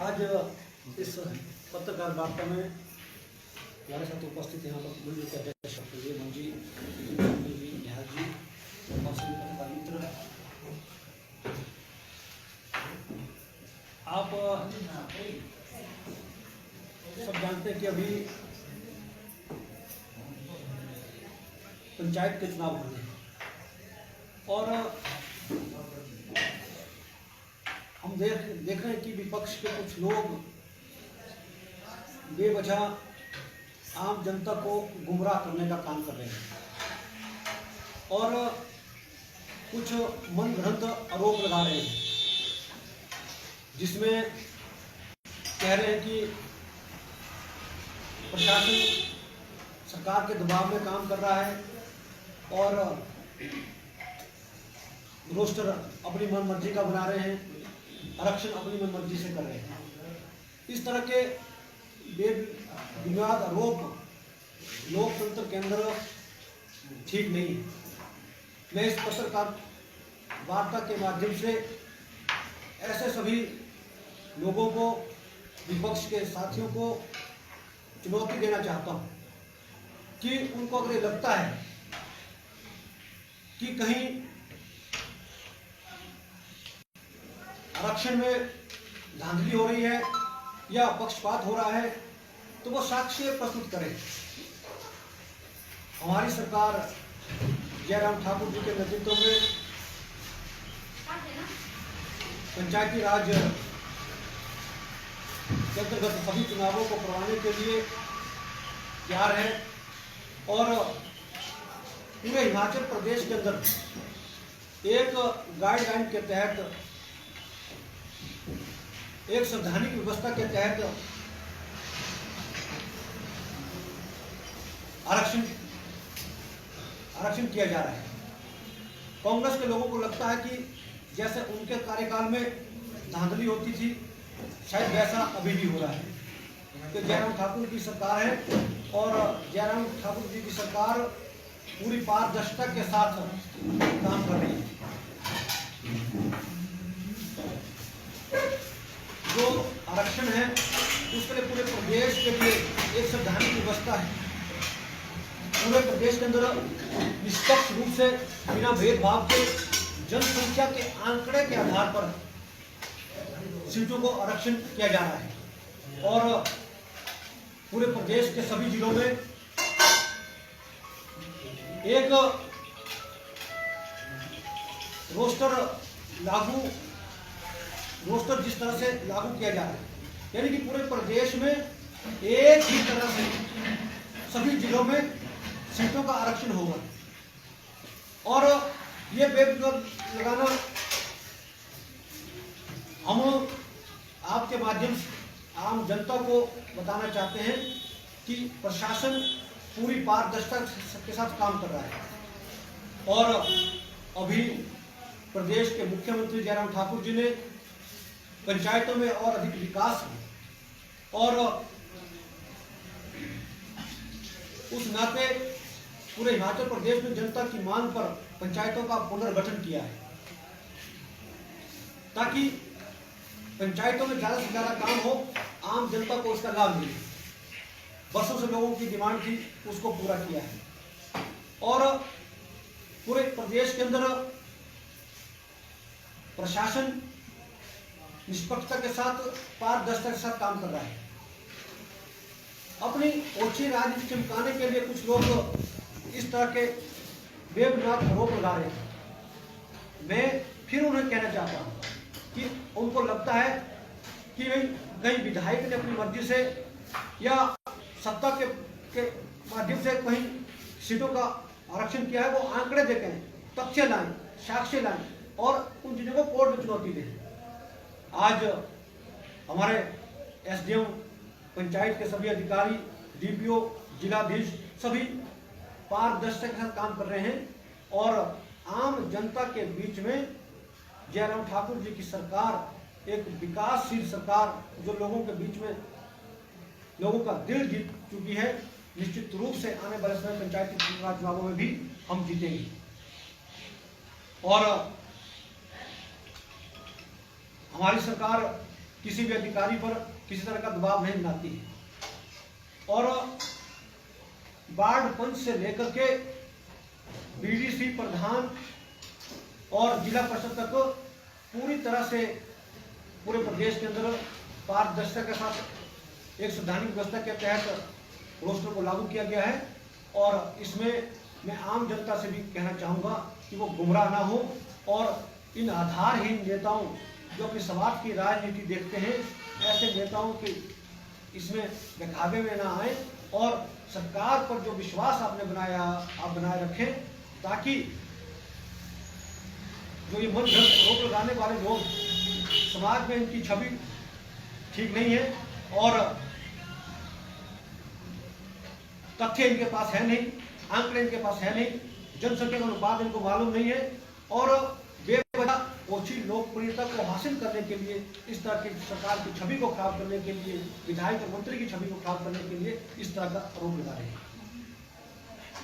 आज इस पत्रकार वार्ता में हमारे साथ उपस्थित यहाँ पर मंडल के अध्यक्ष मन जी, निहाल जी और सभी पत्रकार मित्र, आप सब जानते हैं कि अभी पंचायत के चुनाव होने हैं और हम देख रहे हैं कि विपक्ष के कुछ लोग बेवजह आम जनता को गुमराह करने का काम कर रहे हैं और कुछ मनगढ़ंत आरोप लगा रहे हैं, जिसमें कह रहे हैं कि प्रशासन सरकार के दबाव में काम कर रहा है और रोस्टर अपनी मनमर्जी का बना रहे हैं, आरक्षण अपनी मनमर्जी से कर रहे हैं। इस तरह के बेबुनियाद आरोप लोकतंत्र के अंदर ठीक नहीं है। मैं इस पत्रकार वार्ता के माध्यम से ऐसे सभी लोगों को, विपक्ष के साथियों को चुनौती देना चाहता हूं कि उनको अगर ये लगता है कि कहीं आरक्षण में धांधली हो रही है या पक्षपात हो रहा है, तो वो साक्ष्य प्रस्तुत करें। हमारी सरकार जयराम ठाकुर जी के नेतृत्व में पंचायती राज के अंतर्गत सभी चुनावों को करवाने के लिए तैयार है और पूरे हिमाचल प्रदेश के अंदर एक गाइडलाइन के तहत, एक संवैधानिक व्यवस्था के तहत आरक्षण किया जा रहा है। कांग्रेस के लोगों को लगता है कि जैसे उनके कार्यकाल में धांधली होती थी, शायद वैसा अभी भी हो रहा है। तो जयराम ठाकुर की सरकार है और जयराम ठाकुर जी की सरकार पूरी पारदर्शिता के साथ काम कर रही है। जो आरक्षण है उसके लिए पूरे प्रदेश के लिए एक संवैधानिक व्यवस्था है। पूरे प्रदेश के अंदर निष्पक्ष रूप से बिना भेदभाव के जनसंख्या के आंकड़े के आधार पर सीटों को आरक्षण किया जा रहा है और पूरे प्रदेश के सभी जिलों में एक रोस्टर जिस तरह से लागू किया जा रहा है, यानी कि पूरे प्रदेश में एक ही तरह से सभी जिलों में सीटों का आरक्षण होगा। और ये बेबुनियाद लगाना हम आपके माध्यम से आम जनता को बताना चाहते हैं कि प्रशासन पूरी पारदर्शिता के साथ काम कर रहा है और अभी प्रदेश के मुख्यमंत्री जयराम ठाकुर जी ने पंचायतों में और अधिक विकास और उस नाते पूरे हिमाचल प्रदेश में जनता की मांग पर पंचायतों का पुनर्गठन किया है, ताकि पंचायतों में ज्यादा से ज्यादा काम हो, आम जनता को उसका लाभ मिले। वर्षों से लोगों की डिमांड थी, उसको पूरा किया है और पूरे प्रदेश के अंदर प्रशासन निष्पक्षता के साथ, पारदर्शिता के साथ काम कर रहा है। अपनी ओछी राजनीति चमकाने के लिए कुछ लोग इस तरह के बेबुनियाद आरोप लगा रहे हैं। मैं फिर उन्हें कहना चाहता हूं कि उनको लगता है कि कहीं विधायक ने अपनी मर्जी से या सत्ता के माध्यम से कहीं सीटों का आरक्षण किया है, वो आंकड़े देखें, तथ्य लाएं, साक्ष्य लाएं और उन चीजों को कोर्ट में चुनौती दें। आज हमारे एसडीएम, पंचायत के सभी अधिकारी, डीपीओ, जिलाधीश सभी पारदर्शिता के साथ काम कर रहे हैं और आम जनता के बीच में जयराम ठाकुर जी की सरकार एक विकासशील सरकार, जो लोगों के बीच में लोगों का दिल जीत चुकी है। निश्चित रूप से आने वाले समय पंचायती चुनावों में भी हम जीतेंगे और हमारी सरकार किसी भी अधिकारी पर किसी तरह का दबाव नहीं बनाती है और वार्ड पंच से लेकर के बीडीसी प्रधान और जिला परिषद तक पूरी तरह से पूरे प्रदेश के अंदर पारदर्शिता के साथ एक संवैधानिक व्यवस्था के तहत रोस्टर को लागू किया गया है। और इसमें मैं आम जनता से भी कहना चाहूँगा कि वो गुमराह ना हो और इन आधारहीन नेताओं जो अपने समाज की राजनीति देखते हैं, ऐसे नेताओं के इसमें बहकावे में ना आए और सरकार पर जो विश्वास आपने बनाया आप बनाए रखें, ताकि जो ये मन घड़त आरोप लगाने वाले लोग, समाज में इनकी छवि ठीक नहीं है और तथ्य इनके पास है नहीं, आंकड़े इनके पास है नहीं, जनसंख्या का अनुपात इनको मालूम नहीं है और बेवजह ओछी लोकप्रियता को हासिल करने के लिए, इस तरह की सरकार की छवि को खराब करने के लिए, विधायक और मंत्री की छवि को खराब करने के लिए इस तरह का आरोप लगा रहे हैं।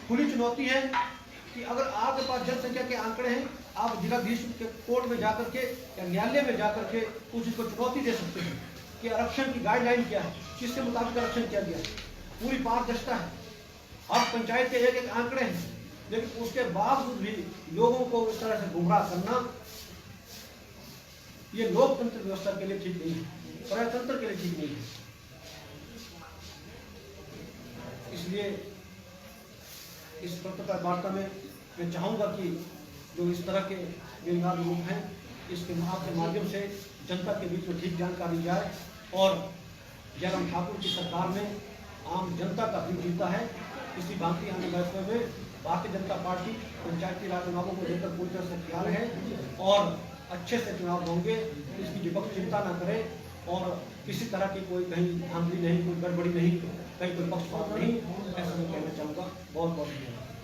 खुली चुनौती है कि अगर आपके पास जनसंख्या के आंकड़े हैं, आप जिलाधीश के कोर्ट में जाकर के या न्यायालय में जाकर के कुछ इसको चुनौती दे सकते हैं कि आरक्षण की गाइडलाइन क्या है, किसके मुताबिक आरक्षण किया गया है, पूरी पारदर्शिता है। अब पंचायत के एक आंकड़े हैं, लेकिन उसके बावजूद भी लोगों को इस तरह से गुमराह करना, ये लोकतंत्र व्यवस्था के लिए ठीक नहीं है, प्रजातंत्र के लिए ठीक नहीं है। इसलिए इस पत्रकार वार्ता में मैं चाहूँगा कि जो इस तरह के बेईमान लोग हैं, इसके माध्यम से जनता के बीच में ठीक जानकारी जाए और जयराम ठाकुर की सरकार में आम जनता का दिल जीता है। इसी भांति आने वाले में भारतीय जनता पार्टी पंचायती राज चुनावों को लेकर पूरी तरह से ख्याल है और अच्छे से चुनाव होंगे, इसकी विपक्ष चिंता न करे और किसी तरह की कोई कहीं धांधली नहीं, कोई गड़बड़ी नहीं, कहीं कोई पक्षपात नहीं, ऐसा मैं कहना चाहूँगा। बहुत बहुत धन्यवाद।